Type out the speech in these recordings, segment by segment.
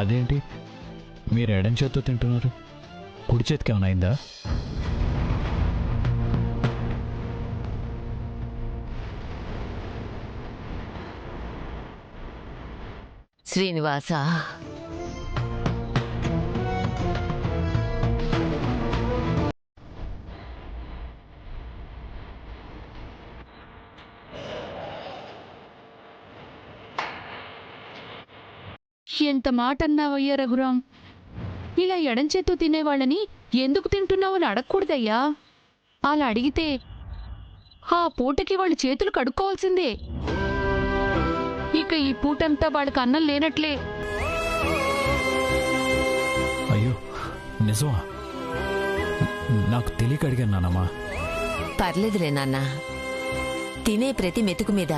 అదేంటి మీరు ఎడం చేత్తో తింటున్నారు? కుడి చేతికి ఏమైనా అయిందా? శ్రీనివాస, ఎంత మాట అన్నావయ్యా రఘురాం. ఇలా ఎడంచేత్తో తినేవాళ్ళని ఎందుకు తింటున్నావని అడగకూడదయ్యా. అలా అడిగితే ఆ పూటకి వాళ్ళు చేతులు కడుక్కోవాల్సిందే. ఇక ఈ పూటంతా వాళ్ళకి అన్నం లేనట్లే. అయ్యో నిజమా? నాకు తెలియక అడిగాను నానమ్మా. పర్లేదులే నాన్న. తినే ప్రతి మెతుకు మీద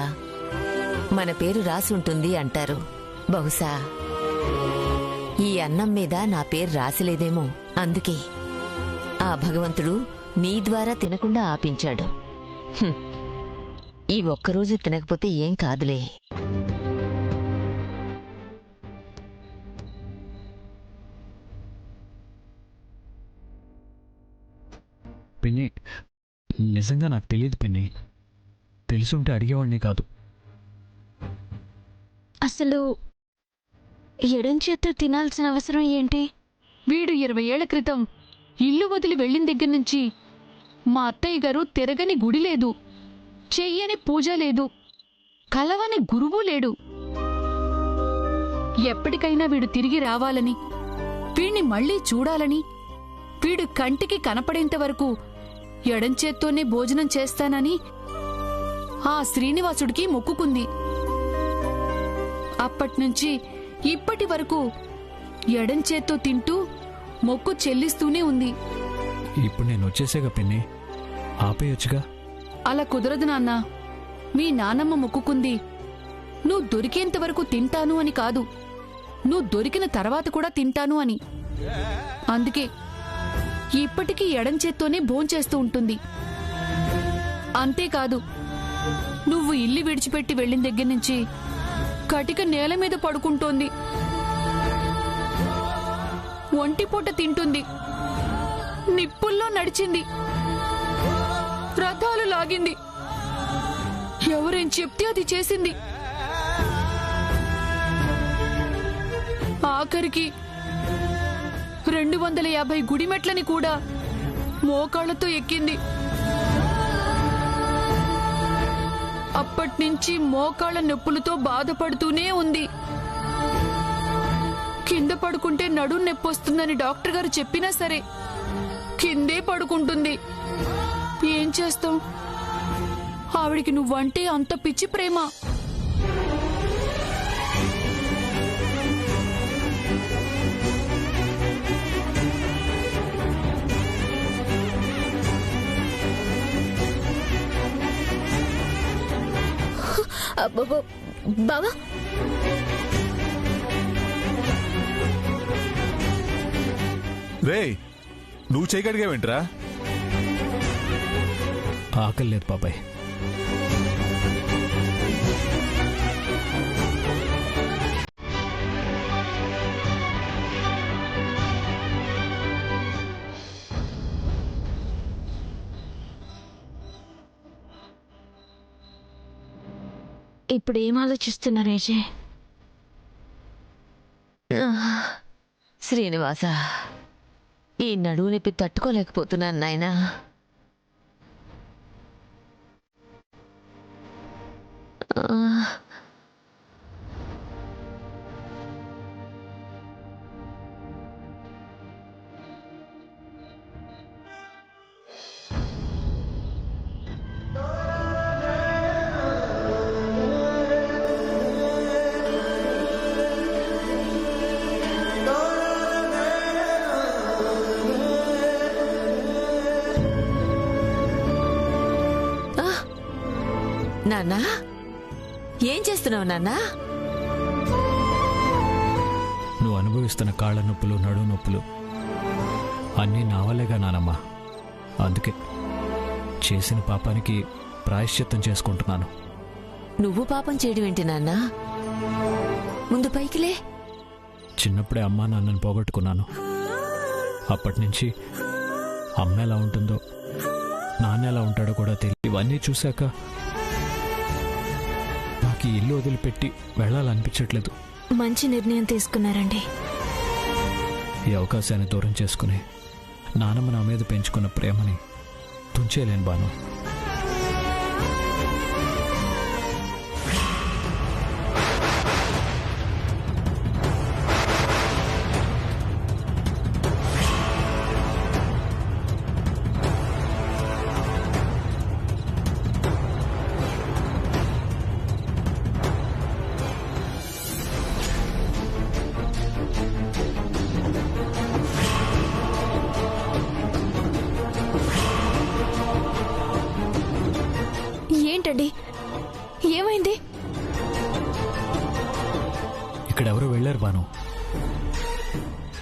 మన పేరు రాసి ఉంటుంది అంటారు. బహుశా ఈ అన్నం మీద నా పేరు రాసిలేదేమో. అందుకే ఆ భగవంతుడు నీ ద్వారా తినకుండా ఆపించాడు. ఈ ఒక్కరోజు తినకపోతే ఏం కాదులే. పిన్ని, నిజంగా నాకు తెలియదు పిన్ని. తెలుసుంటే అడిగేవాడిని కాదు. అసలు ఎడం చేత్తో తినాల్సిన అవసరం ఏంటి? వీడు 20 ఏళ్ల క్రితం ఇల్లు వదిలి వెళ్ళిన దగ్గర నుంచి మా అత్తయ్య గారు తిరగని గుడి లేదు, చెయ్యని పూజ లేదు, కలవని గురువు లేడు. ఎప్పటికైనా వీడు తిరిగి రావాలని, వీణ్ణి మళ్లీ చూడాలని, వీడు కంటికి కనపడేంత వరకు ఎడంచేత్తోనే భోజనం చేస్తానని ఆ శ్రీనివాసుడికి మొక్కుకుంది. అప్పట్నుంచి ఇప్పటి వరకు ఎడంచేత్తో తింటూ మొక్కు చెల్లిస్తూనే ఉంది. ఇప్పుడు నేను వచ్చేసాగా పిన్ని, ఆపేయొచ్చుగా. అలా కుదరదు నాన్న. మీ నానమ్మ మొక్కుకుంది నువ్వు దొరికేంత వరకు తింటాను అని కాదు, నువ్వు దొరికిన తర్వాత కూడా తింటాను అని. అందుకే ఇప్పటికీ ఎడంచేత్తోనే భోంచేస్తూ ఉంటుంది. అంతేకాదు, నువ్వు ఇల్లు విడిచిపెట్టి వెళ్ళిన దగ్గర నుంచి కటిక నేల మీద పడుకుంటోంది, ఒంటిపూట తింటుంది, నిప్పుల్లో నడిచింది, రథాలు లాగింది, ఎవరేం చెప్తే అది చేసింది. ఆఖరికి 250 గుడిమెట్లని కూడా మోకాళ్లతో ఎక్కింది. అప్పట్నుంచి మోకాళ్ల నొప్పులతో బాధపడుతూనే ఉంది. కింద పడుకుంటే నడుం నొప్పొస్తుందని డాక్టర్ గారు చెప్పినా సరే కిందే పడుకుంటుంది. ఏం చేస్తాం? ఆవిడికి నువ్వంటే అంత పిచ్చి ప్రేమ. బావా, రే, నువ్వు చేయగలిగావేంట్రా? ఆకలి లేదు బాబాయ్. ఇప్పుడు ఏం ఆలోచిస్తున్నారు ఏజే? శ్రీనివాస, ఈ నడువు నొప్పి తట్టుకోలేకపోతున్నాను నాయనా. నాన్నా, ఏం చేస్తున్నావు నాన్నా? నువ్వు అనుభవిస్తున్న కాళ్ళ నొప్పులు, నడువు నొప్పులు అన్నీ నా వల్లేగా నానమ్మా. అందుకే చేసిన పాపానికి ప్రాయశ్చిత్తం చేసుకుంటున్నాను. నువ్వు పాపం చేయడం ఏంటి నాన్నా? ముందు పైకిలే. చిన్నప్పుడే అమ్మా నాన్నని పోగొట్టుకున్నాను. అప్పటి నుంచి అమ్మ ఎలా ఉంటుందో నాన్న ఎలా ఉంటాడో కూడా తెలియదు. ఇవన్నీ చూశాక నాకు ఈ ఇల్లు వదిలిపెట్టి వెళ్ళాలనిపించట్లేదు. మంచి నిర్ణయం తీసుకున్నారండి. ఈ అవకాశాన్ని దూరం చేసుకుని నానమ్మ నా మీద పెంచుకున్న ప్రేమని తుంచేయలేను బాను. ఏంటండి, ఏమైంది? ఇక్కడ ఎవరు వెళ్ళారు బాను?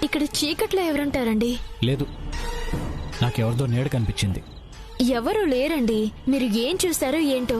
ఇక్కడ చీకట్లో ఎవరుంటారండి? లేదు, నాకెవరిదో నీడ కనిపించింది. ఎవరు లేరండి. మీరు ఏం చూసారో ఏంటో.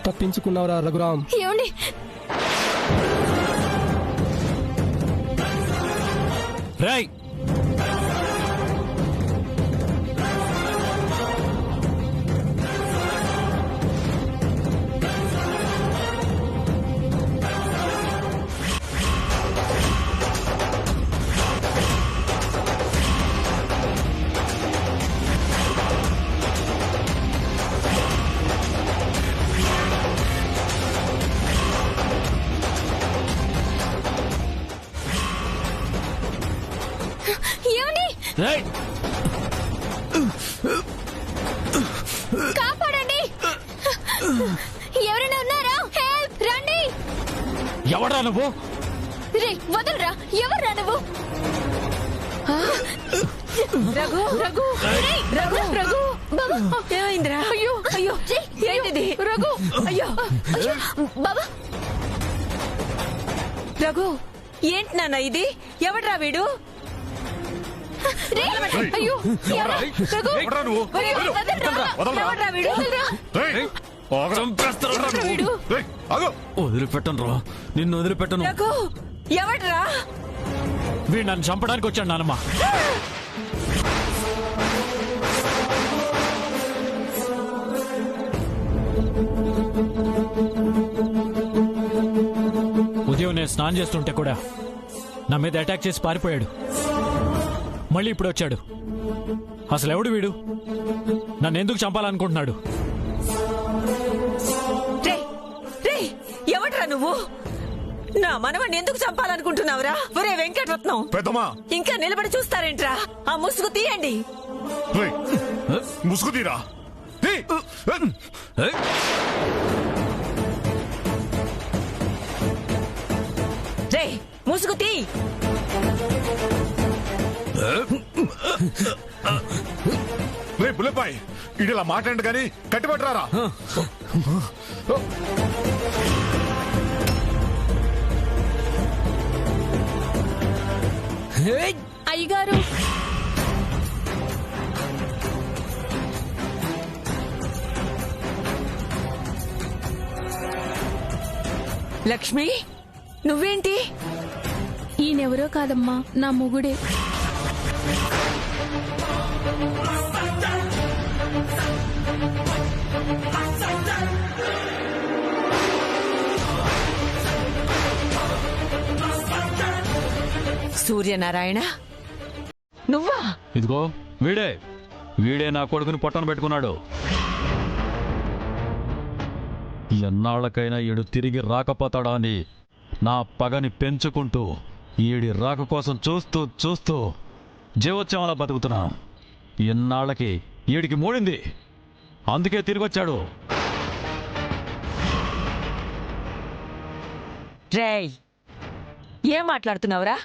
తప్పించుకున్నావురా రఘురాం. ఏమండి, రాయ్, ఏమండి, రాయ్, కాపాడండి. ఎవరైనా ఉన్నారా? హెల్ప్, రండి. ఎవడా నువ్వు? రే, వదలరా. ఎవర్రా నువ్వు? రఘు, రఘు, రేయ్, రఘు, రఘు. బాబా, ఏమైందిరా? అయ్యో, అయ్యో, ఏంటిది? రఘు, అయ్యో, అయ్యో, బాబా. రఘు, ఏంటి నాన్న ఇది? ఎవడ్రా వీడు? రేయ్, అయ్యో, ఎవరా? రఘు, అయ్యో, వదలరా. ఎవడ్రా వీడు? వదిలిపెట్టను రా, నిన్ను వదిలిపెట్టను. రఘు, ఎవడ్రా? వీడు నన్ను చంపడానికి వచ్చాడు నానమ్మ. ఉదయం నేను స్నానం చేస్తుంటే కూడా నా మీద అటాక్ చేసి పారిపోయాడు. మళ్ళీ ఇప్పుడు వచ్చాడు. అసలు ఎవడు వీడు? నన్ను ఎందుకు చంపాలనుకుంటున్నాడు? రేయ్, ఎవడ్రా నువ్వు? నా మనవణ్ణి ఎందుకు చంపాలనుకుంటున్నావురా? ఒరే వెంకటరత్నం, పెద్దమ్మా, ఇంకా నిలబడి చూస్తారేంట్రా? ఆ ముసుగు తీయండి. ముసుగు తీరా. రే, ముసుగు తీ. రే బుల్లెపాయ్, ఇడిలా మాట్లాడండి కానీ కట్టిపట్టరారా. అయ్యగారు, లక్ష్మి, నువ్వేంటి? ఈయనెవరో కాదమ్మా, నా మొగుడే. సూర్యనారాయణ, నువ్వా? ఇదిగో వీడే నా కొడుకుని పొట్టను పెట్టుకున్నాడు. ఎన్నాళ్ళకైనా ఈడు తిరిగి రాకపోతాడా అని నా పగని పెంచుకుంటూ ఈడి రాక కోసం చూస్తూ జీవోత్సవంలా బతుకుతున్నా. ఎన్నాళ్ళకి ఈడికి మూడింది, అందుకే తిరిగొచ్చాడు. రేయ్, ఏం మాట్లాడుతున్నావురా?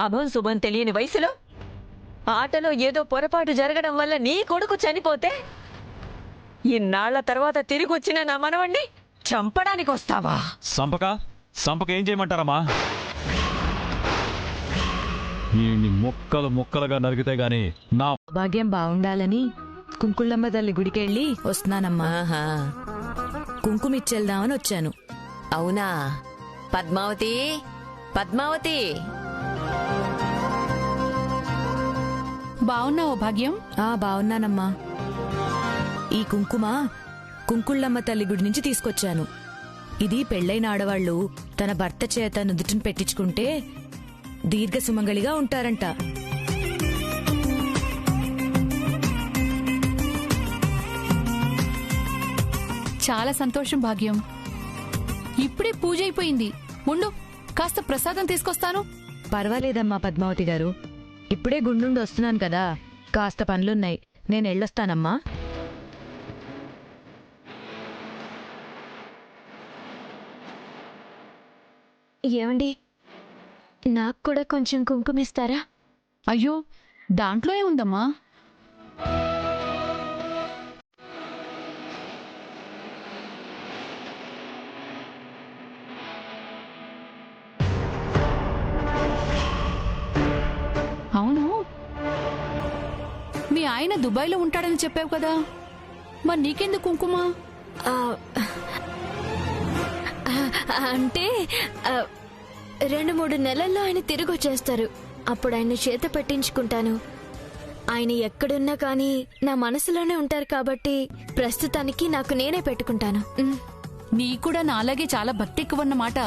అభం శుభం తెలియని వయసులో ఆటలో ఏదో పొరపాటు జరగడం వల్ల నీ కొడుకు చనిపోతే ఇన్నాళ్ల తర్వాత తిరిగి వచ్చిన నా మనవణ్ణి చంపడానికి వస్తావా? సంపక ఏం చేయమంటారమ్మా? ఈ ముక్కలు ముక్కలుగా నరికితే గాని నా భాగ్యం బాగుండాలని కుంకుళ్ళమ్మ తల్లి గుడికెళ్ళి వస్తున్నానమ్మా. ఆహా, కుంకుమిచ్చేద్దామని వచ్చాను. అవునా? పద్మావతి, పద్మావతి. బావున్నావో భాగ్యం? బాగున్నానమ్మా. ఈ కుంకుమ కుంకుళ్ళమ్మ తల్లి గుడి నుంచి తీసుకొచ్చాను. ఇది పెళ్ళైన ఆడవాళ్లు తన భర్త చేత నుదుటిని పెట్టించుకుంటే దీర్ఘ సుమంగళిగా ఉంటారంట. చాలా సంతోషం భాగ్యం. ఇప్పుడే పూజ అయిపోయింది. ఉండు, కాస్త ప్రసాదం తీసుకొస్తాను. పర్వాలేదమ్మా పద్మావతి గారు, ఇప్పుడే గుండుండి వస్తున్నాను కదా, కాస్త పనులున్నాయి, నేను వెళ్ళొస్తానమ్మా. ఏమండి, నాకు కూడా కొంచెం కుంకుమ ఇస్తారా? అయ్యో, దాంట్లో ఏముందమ్మా? అవును, మీ ఆయన దుబాయ్లో ఉంటాడని చెప్పావు కదా, మరి నీకెందుకు కుంకుమ? అంటే 2-3 నెలల్లో ఆయన తిరిగి వచ్చేస్తారు. అప్పుడు ఆయన చేత పెట్టించుకుంటాను. ఆయన ఎక్కడున్నా కానీ నా మనసులోనే ఉంటారు కాబట్టి ప్రస్తుతానికి నాకు నేనే పెట్టుకుంటాను. నీ కూడా నాలాగే చాలా భక్తి ఎక్కువన్నమాట.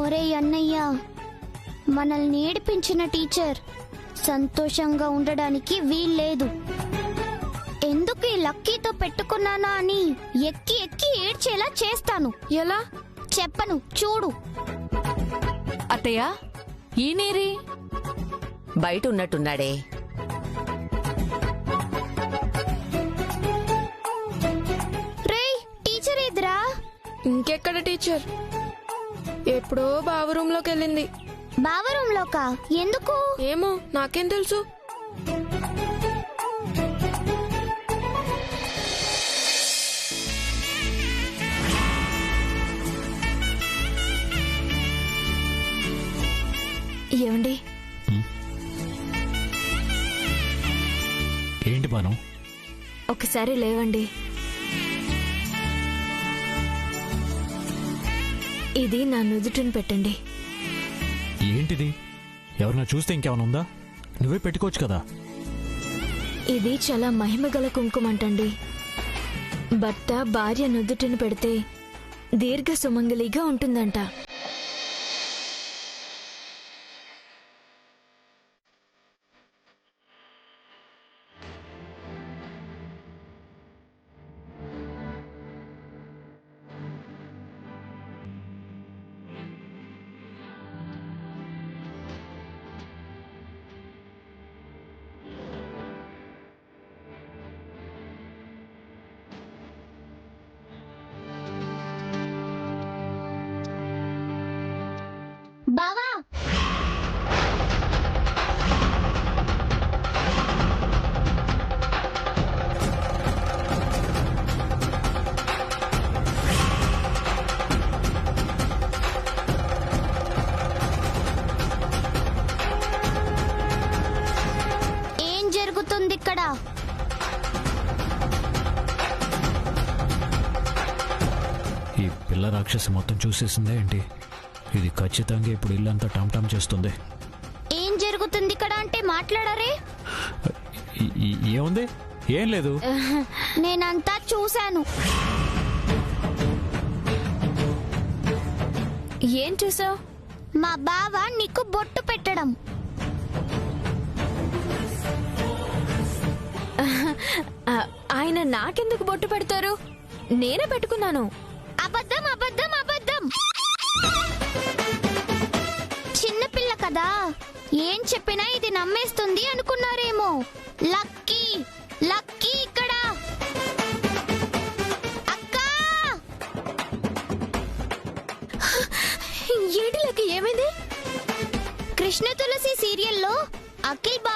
ఒరే అన్నయ్య, మనల్ని ఏడిపించిన టీచర్ సంతోషంగా ఉండడానికి వీల్లేదు. ఎందుకు ఈ లక్కీతో పెట్టుకున్నానా అని ఎక్కి ఎక్కి ఏడ్చేలా చేస్తాను. ఎలా? చెప్పను, చూడు. అత్తయ్య, ఈ నీరి బయట ఉన్నట్టున్నాడే. రేయ్, టీచర్ ఎదురా? ఇంకెక్కడ టీచర్? ఎప్పుడో బావ రూమ్ లోకి వెళ్ళింది. బావ రూమ్ లోకా? ఎందుకు? ఏమో, నాకేం తెలుసు. ఏమండి? ఏంటి బాను? ఒకసారి లేవండి. ఇది నా నుదుటిని పెట్టండి. ఏంటిది? ఎవరన్నా చూస్తే ఇంకేమైనా ఉందా? నువ్వే పెట్టుకోవచ్చు కదా. ఇది చాలా మహిమగల కుంకుమంటండి. భర్త భార్య నుదుటిని పెడితే దీర్ఘ సుమంగళిగా ఉంటుందంట. బావా, ఏం జరుగుతుంది ఇక్కడ? ఈ పిల్ల రాక్షసి మొత్తం చూసేసిందే ఏంటి? ఇది ఖచ్చితంగా ఇప్పుడు ఇల్లంతా టామ్ చేస్తుంది. ఏం జరుగుతుంది ఇక్కడ అంటే మాట్లాడరే? ఏముంది? ఏం లేదు. నేనంతా చూశాను. ఏం చూసావు? మా బావ నీకు బొట్టు పెట్టడం. ఆయన నాకెందుకు బొట్టు పెడతారు? నేనే పెట్టుకున్నాను. అబద్ధం, అబద్ధం, అబద్ధం. చిన్నపిల్ల కదా, ఏం చెప్పినా ఇది నమ్మేస్తుంది అనుకున్నారేమో. లక్కీ, లక్కీ ఇక్కడ.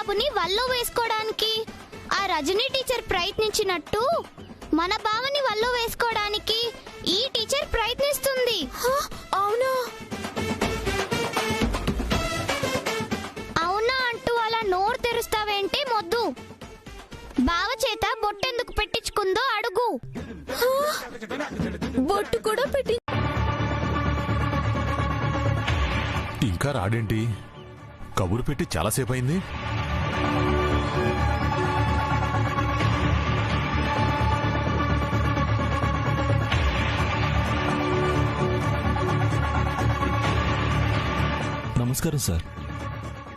బాబుని వల్లో వేసుకోవడానికి ఆ రజనీ టీచర్ ప్రయత్నించినట్టు మన బావని వల్లో వేసుకోవడానికి ఈ టీచర్ ప్రయత్నిస్తుంది. అవునా? అవునా అంటూ అలా నోరు తెరుస్తావేంటి మొద్దు? బావ చేత బొట్టెందుకు పెట్టించుకుందో అడుగు. బొట్టు కూడా పెట్టి ఇంకా రాడేంటి? కబురు పెట్టి చాలాసేపు అయింది. నమస్కారం సార్.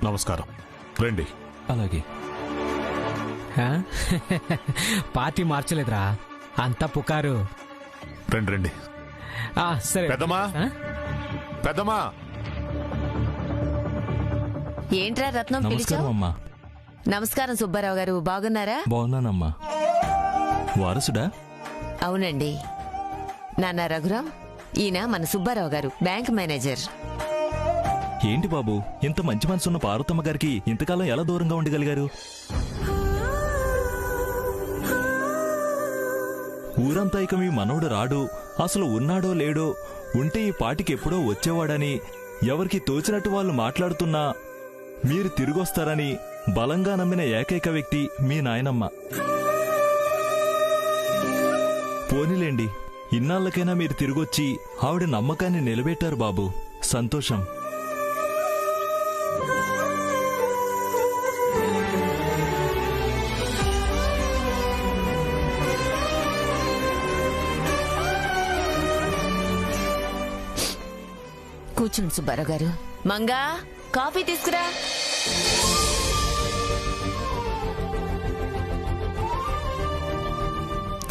నమస్కారం, రండి. అలాగే. పార్టీ మార్చలేదురా, అంతా పుకారు. రండి రండి. సరే పెద్దమ్మా, పెద్దమ్మా. ఏంట్రా రత్నం నమస్కారం పిలిచావు? అమ్మా. నమస్కారం సుబ్బారావు గారు, బాగున్నారా? బాగున్నానమ్మా. వారసుడా? అవునండి. నాన్న రఘురాం, ఈయన మన సుబ్బారావు గారు, బ్యాంక్ మేనేజర్. ఏంటి బాబు, ఇంత మంచి మనసున్న పార్వతమ్మ గారికి ఇంతకాలం ఎలా దూరంగా ఉండగలిగారు? ఊరంతా ఇక మీ మనవడు రాడు, అసలు ఉన్నాడో లేడో, ఉంటే ఈ పాటికి ఎప్పుడో వచ్చేవాడని ఎవరికి తోచినట్టు వాళ్ళు మాట్లాడుతున్నా మీరు తిరిగొస్తారని బలంగా నమ్మిన ఏకైక వ్యక్తి మీ నాయనమ్మ. పోనీలేండి, ఇన్నాళ్ళకైనా మీరు తిరిగొచ్చి ఆవిడ నమ్మకాన్ని నిలబెట్టారు బాబు. సంతోషం. కూర్చుని సుబ్బారావు గారు. మంగా, కాఫీ తీసుకురా.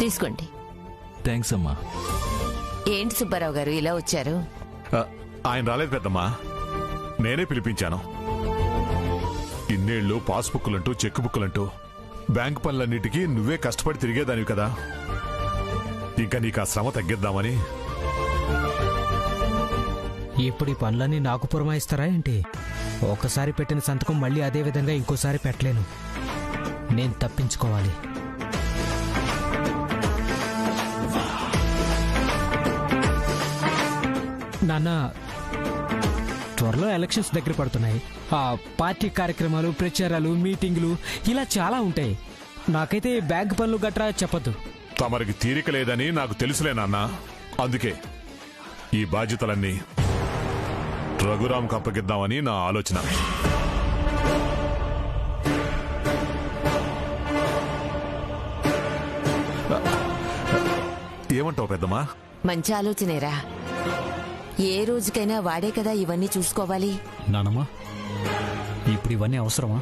తీసుకోండి. థ్యాంక్స్ అమ్మా. ఏంటి సుబ్బారావు గారు ఇలా వచ్చారు? ఆయన రాలేదు పెద్దమ్మా, నేనే పిలిపించాను. ఇన్నేళ్లు పాస్బుక్లంటూ చెక్ బుక్లంటూ బ్యాంక్ పనులన్నిటికీ నువ్వే కష్టపడి తిరిగేదానివి కదా, ఇంకా నీకు ఆ శ్రమ తగ్గిద్దామని. ఇప్పుడు ఈ పనులన్నీ నాకు పురమాయిస్తారా ఏంటి? ఒకసారి పెట్టిన సంతకం మళ్ళీ అదే విధంగా ఇంకోసారి పెట్టలేను. నేను తప్పించుకోవాలి. నాన్న, త్వరలో ఎలక్షన్స్ దగ్గర పడుతున్నాయి. ఆ పార్టీ కార్యక్రమాలు, ప్రచారాలు, మీటింగులు ఇలా చాలా ఉంటాయి. నాకైతే బ్యాంక్ పనులు గట్రా చెప్పద్దు. తమరికి తీరిక లేదని నాకు తెలుసులే నాన్న. అందుకే ఈ బాధ్యతలన్నీ రఘురాంకు అప్పగిద్దామని నా ఆలోచన. ఏమంటావు పెద్దమ్మా? మంచి ఆలోచనేరా. ఏ రోజుకైనా వాడే కదా ఇవన్నీ చూసుకోవాలి. నానమ్మా, ఇప్పుడు ఇవన్నీ అవసరమా?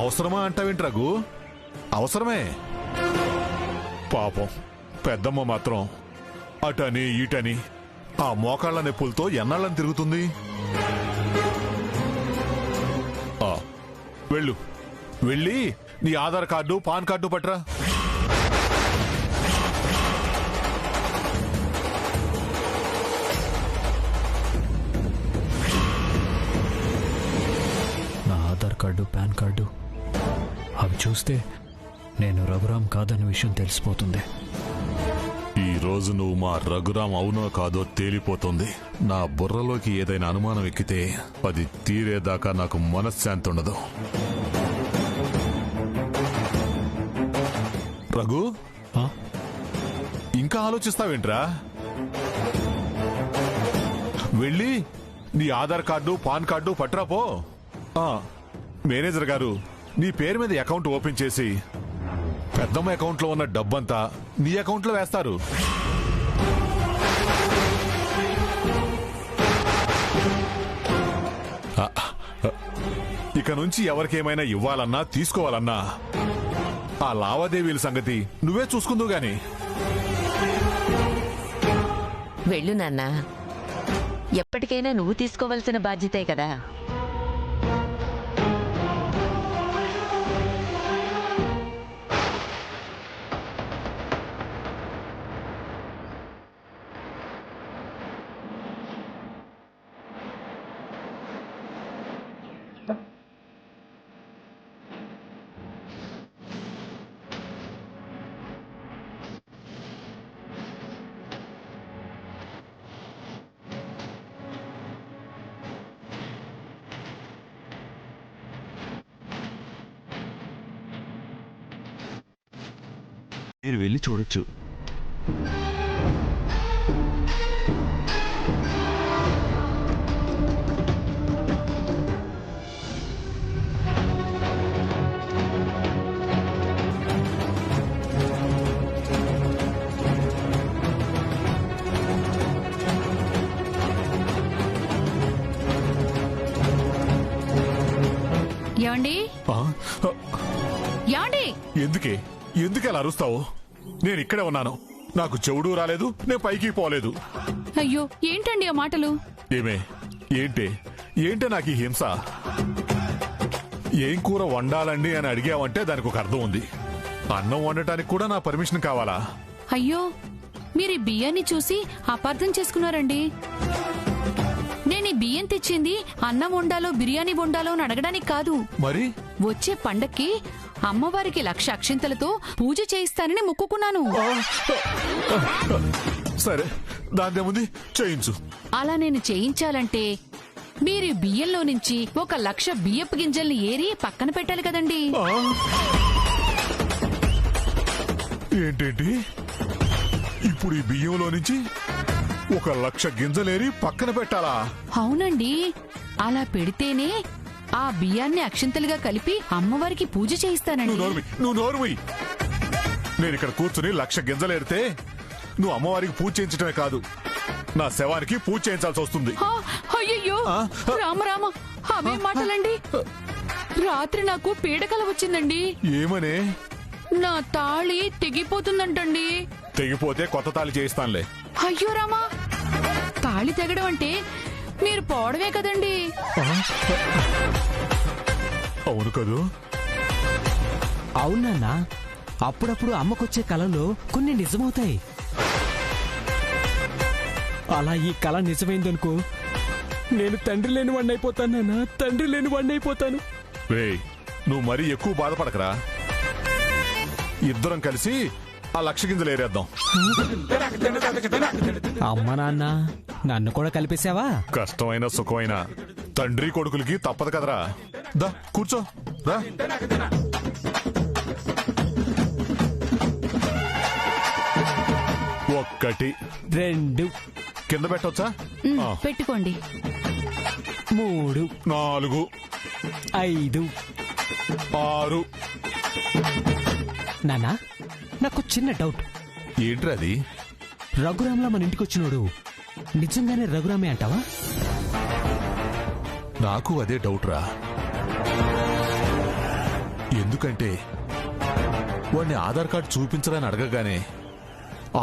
అవసరమా అంటావేంటి రఘు? అవసరమే. పాపం పెద్దమ్మ మాత్రం అటని ఇటని ఆ మోకాళ్ల నొప్పులతో ఎన్నాళ్ళని తిరుగుతుంది. వెళ్ళు, వెళ్ళి నీ ఆధార్ కార్డు, పాన్ కార్డు పట్రా. నా ఆధార్ కార్డు, పాన్ కార్డు అవి చూస్తే నేను రఘురాం కాదన్న విషయం తెలిసిపోతుంది. ఈ రోజు నువ్వు మా రఘురాం అవునో కాదో తేలిపోతుంది. నా బుర్రలోకి ఏదైనా అనుమానం ఎక్కితే అది తీరేదాకా నాకు మనశ్శాంతి ఉండదు. రఘు, ఇంకా ఆలోచిస్తావేంట్రా? వెళ్ళి నీ ఆధార్ కార్డు, పాన్ కార్డు పట్రాపో. మేనేజర్ గారు నీ పేరు మీద అకౌంట్ ఓపెన్ చేసి పెద్దమ్మ అకౌంట్లో ఉన్న డబ్బంతా నీ అకౌంట్లో వేస్తారు. ఇక నుంచి ఎవరికేమైనా ఇవ్వాలన్నా తీసుకోవాలన్నా ఆ లావాదేవీల సంగతి నువ్వే చూసుకుందువు గాని. వెళ్ళు నాన్నా, ఎప్పటికైనా నువ్వు తీసుకోవలసిన బాధ్యతే కదా. మీరు వెళ్ళి చూడొచ్చు. ఏమండి ఆ? ఏమండి ఎందుకే అలా అరుస్తావు? నేను ఇక్కడే ఉన్నాను. నాకు చెవుడు రాలేదు, నేను పైకి పోలేదు. అయ్యో ఏంటండి ఆ మాటలు? ఏంటే నాకు ఈ హింస? ఏం కూర వండాలండి అని అడిగావంటే దానికి ఒక అర్థం ఉంది. అన్నం వండటానికి కూడా నా పర్మిషన్ కావాలా? అయ్యో మీరు ఈ బియ్యాన్ని చూసి అపార్థం చేసుకున్నారండి. నేను ఈ బియ్యం తెచ్చింది అన్నం వండాలో బిర్యానీ వండాలో అని అడగడానికి కాదు. మరి వచ్చే పండక్కి అమ్మవారికి 1,00,000 అక్షింతలతో పూజ చేయిస్తానని మొక్కుకున్నాను. సరే, దాందేముంది, చేయించు. అలా నేను చేయించాలంటే మీరు ఈ బియ్యంలో నుంచి 1,00,000 బియ్యపు గింజల్ని ఏరి పక్కన పెట్టాలి కదండి. ఏంటేంటి? ఇప్పుడు ఈ బియ్యంలో నుంచి 1,00,000 గింజలేరి పక్కన పెట్టాలా? అవునండి, అలా పెడితేనే ఆ బియ్యాన్ని అక్షింతలుగా కలిపి అమ్మవారికి పూజ చేయిస్తానండి. నువ్వు నోరుమి. నేను ఇక్కడ కూర్చుని 1,00,000 గింజలేరితే నువ్వు అమ్మవారికి పూజ చేయించడమే కాదు, నా శవానికి పూజ చేయించాల్సి వస్తుంది. అయ్యయ్యో రామ రామ, అవే మాటలండి. రాత్రి నాకు పీడకల వచ్చిందండి. ఏమనే? నా తాళి తెగిపోతుందంటండి. తెగిపోతే కొత్త తాళి చేయిస్తానులే. అయ్యో రామా, తాళి తెగడం అంటే మీరు పోవడమే కదండి. అవును కదూ? అవునన్నా, అప్పుడప్పుడు అమ్మకొచ్చే కళలో కొన్ని నిజమవుతాయి. అలా ఈ కళ నిజమైందనుకో, నేను తండ్రి లేని వాడిని అయిపోతాను నాన్న, తండ్రి లేని వాడిని అయిపోతాను. రేయ్, నువ్వు మరీ ఎక్కువ బాధపడకరా. ఇద్దరం కలిసి ఆ 1,00,000 గింజలు ఏరేద్దాం. అమ్మ నాన్న నన్ను కూడా కలిపేశావా? కష్టమైన సుఖమైన తండ్రి కొడుకులకి తప్పదు కదరా. దా కూర్చో రా. ఒకటి 2 కింద పెట్టొచ్చా? పెట్టుకోండి. 3 4 5 6. నానా, నాకు చిన్న డౌట్. ఏంట్రా అది? రఘురామ్లా మన ఇంటికి వచ్చినోడు నిజంగానే రఘురామే అంటావా? నాకు అదే డౌట్ రా. ఎందుకంటే వాడిని ఆధార్ కార్డు చూపించడానికి అడగగానే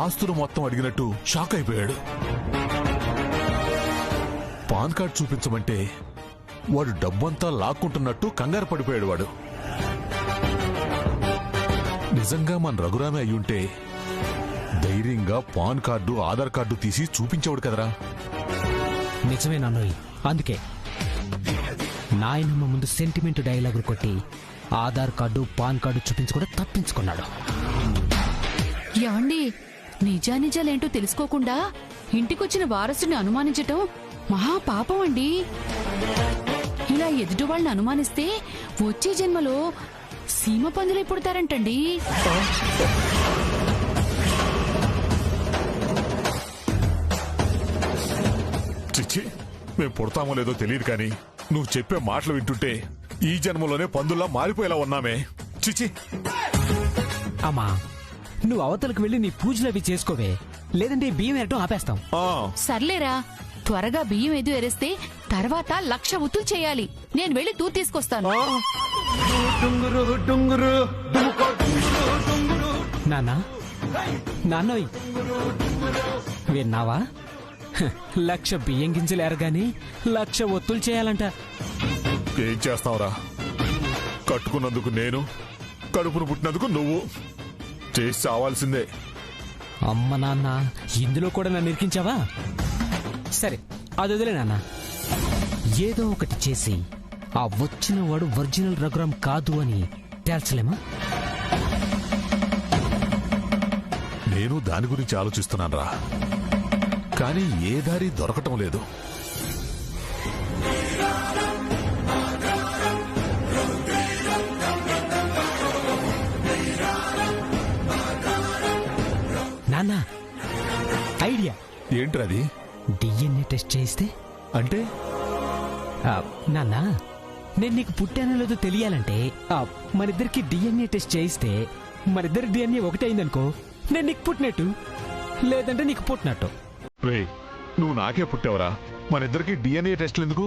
ఆస్తులు మొత్తం అడిగినట్టు షాక్ అయిపోయాడు. పాన్ కార్డు చూపించమంటే వాడు డబ్బంతా లాక్కుంటున్నట్టు కంగారు పడిపోయాడు. వాడు నిజంగా మన రఘురామే అయ్యుంటే ధైర్యంగా పాన్ కార్డు ఆధార్ కార్డు తీసి చూపించేవాడు కదరా. నిజమే నాన్నోయ్, అందుకే నాయనమ్మ ముందు సెంటిమెంట్ డైలాగులు కొట్టి ఆధార్ కార్డు పాన్ కార్డు చూపించి కూడా తప్పించుకున్నాడు. ఏమండి, నిజానిజాలేంటో తెలుసుకోకుండా ఇంటికొచ్చిన వారసుని అనుమానించటం మహాపాపం అండి. ఇలా ఎదుటి వాళ్ళని అనుమానిస్తే వచ్చే జన్మలో సీమ పందులై పుడతారంటండి. చిచ్చి, మేము పుడతామో లేదో తెలియదు కానీ నువ్వు చెప్పే మాటలు వింటుంటే ఈ జన్మలోనే పందుల్లా మారిపోయేలా ఉన్నామే. చిచి. అమ్మా, నువ్వు అవతలకు వెళ్ళి నీ పూజలు అవి చేసుకోవే, లేదంటే బియ్యం ఏరటం ఆపేస్తాం. సర్లేరా, త్వరగా బియ్యం ఏదో ఎరేస్తే తర్వాత 1,00,000 ఉత్తులు చేయాలి. నేను వెళ్ళి తూ తీసుకొస్తాను. నాన్నా, నాన్నోయ్ విన్నావా? 1,00,000 బియ్యం గింజలు ఎరగాని 1,00,000 ఒత్తులు చేయాలంట. ఏం చేస్తావురా? కట్టుకున్నందుకు నేను, కడుపును పుట్టినందుకు నువ్వు చేసి చావాల్సిందే. అమ్మ నాన్న, ఇందులో కూడా నన్ను ఇరికించావా? సరే, అది వదిలే నాన్న. ఏదో ఒకటి చేసి ఆ వచ్చిన వాడు ఒరిజినల్ రఘురామ్ కాదు అని తేల్చలేమా? నేను దాని గురించి ఆలోచిస్తున్నానురా, కానీ ఏ దారి దొరకటం లేదు. నాన్న ఐడియా. ఏంట్రది? డిఎన్ఏ టెస్ట్ చేయిస్తే అంటే నాన్న నేను నీకు పుట్టానో లేదో తెలియాలంటే మనిద్దరికి డిఎన్ఏ టెస్ట్ చేయిస్తే మనిద్దరి డిఎన్ఏ ఒకటే అయిందనుకో నేను నీకు పుట్టినట్టు, లేదంటే నీకు పుట్టినట్టు. రే, నువ్వు నాకే పుట్టావురా, మన ఇద్దరికి డిఎన్ఏ టెస్ట్లు ఎందుకు?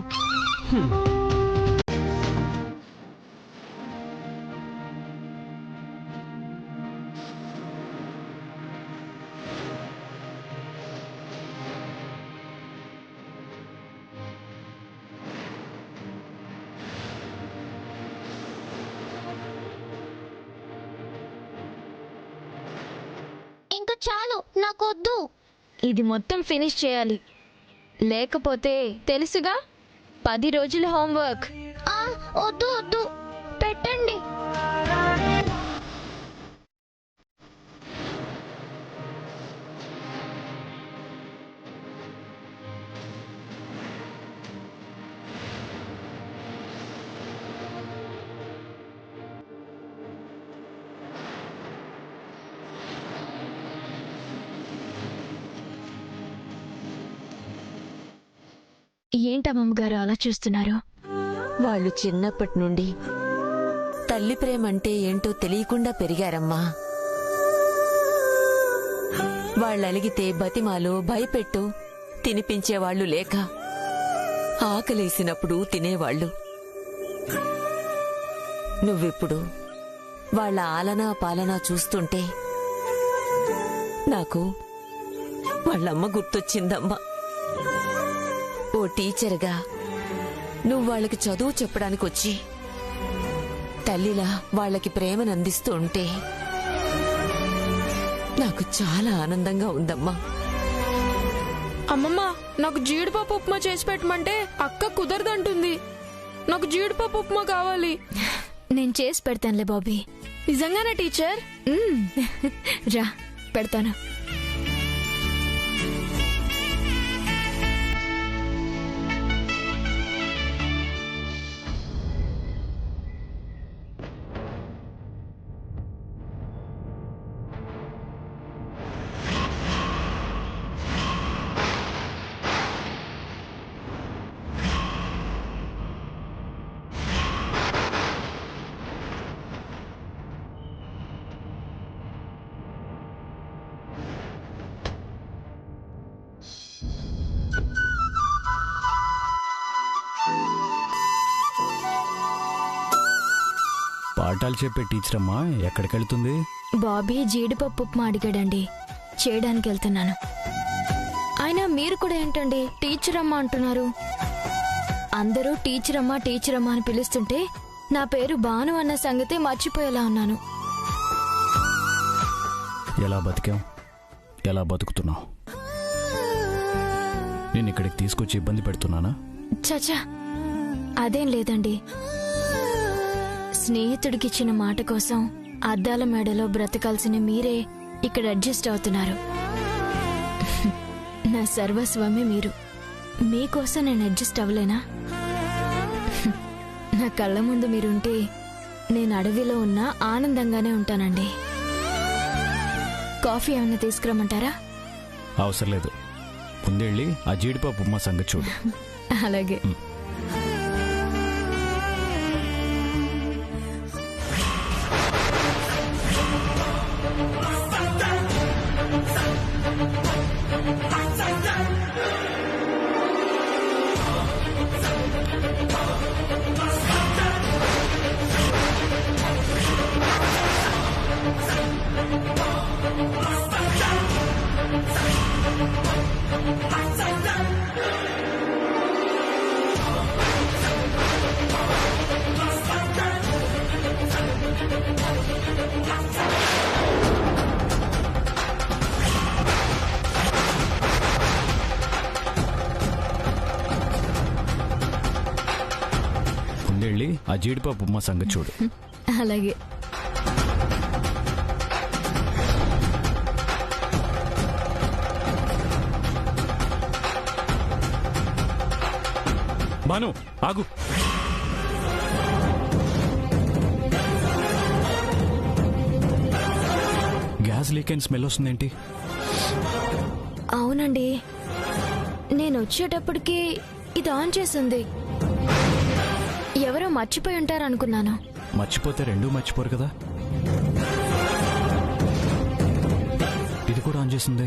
ఇంకా చాలు, నాకొద్దు. ఇది మొత్తం ఫినిష్ చేయాలి, లేకపోతే తెలుసుగా 10 రోజుల హోంవర్క్. వద్దు వద్దు, పెట్టండి. ఏంటమ్మమ్మ గారు అలా చూస్తున్నారు? వాళ్ళు చిన్నప్పటి నుండి తల్లి ప్రేమంటే ఏంటో తెలియకుండా పెరిగారమ్మా. వాళ్ళలిగితే బతిమాలు, భయపెట్టు తినిపించేవాళ్లు లేక ఆకలేసినప్పుడు తినేవాళ్లు. నువ్విప్పుడు వాళ్ళ ఆలనా పాలనా చూస్తుంటే నాకు వాళ్ళమ్మ గుర్తొచ్చిందమ్మా. ఓ టీచర్గా నువ్వు వాళ్ళకి చదువు చెప్పడానికి వచ్చి తల్లిలా వాళ్ళకి ప్రేమనందిస్తూ ఉంటే నాకు చాలా ఆనందంగా ఉందమ్మా. అమ్మమ్మ, నాకు జీడిపప్పు ఉప్మా చేసి పెట్టమంటే అక్క కుదరదంటుంది. నాకు జీడిపప్పు ఉప్మా కావాలి. నేను చేసి పెడతానులే బాబీ. నిజంగానే టీచర్? రా, పెడతాను. పాఠాలు చెప్పే టీచర్ అమ్మా ఎక్కడికెళ్తుంది? బాబీ జీడిపప్పు ఉప్మా అడిగాడండి, చేయడానికి వెళ్తున్నాను. అయినా మీరు కూడా ఏంటండి టీచర్ అమ్మ అంటున్నారు? అందరూ టీచర్ అమ్మ టీచర్ అమ్మ అని పిలుస్తుంటే నా పేరు భాను అన్న సంగతి మర్చిపోయేలా ఉన్నాను. ఎలా బతికాం, ఎలా బతుకుతున్నావు? నేను ఇక్కడికి తీసుకొచ్చి ఇబ్బంది పెడుతున్నానా? చచా, అదేం లేదండి. స్నేహితుడికిచ్చిన మాట కోసం అద్దాల మేడలో బ్రతకాల్సిన మీరే ఇక్కడ అడ్జస్ట్ అవుతున్నారు. నా సర్వస్వమే మీరు. మీకోసం నేను అడ్జస్ట్ అవ్వలేనా? నా కళ్ళ ముందు మీరుంటే నేను అడవిలో ఉన్నా ఆనందంగానే ఉంటానండి. కాఫీ ఏమైనా తీసుకురమ్మంటారా? అవసరం లేదు, ముందెళ్ళి ఆ జీడిపప్పు ఉప్మా సంగతి చూడు. అలాగే. ముందెళ్ళి ఆ జీడిపప్పు ఉప్మా సంగతి చూడు. అలాగే. భాను, ఆగు. గ్యాస్ లీక్ అయిన స్మెల్ వస్తుందేంటి? అవునండి, నేను వచ్చేటప్పటికి ఇది ఆన్ చేసింది. ఎవరో మర్చిపోయి ఉంటారనుకున్నాను. మర్చిపోతే రెండూ మర్చిపోరు కదా. ఇది కూడా ఆన్ చేసింది.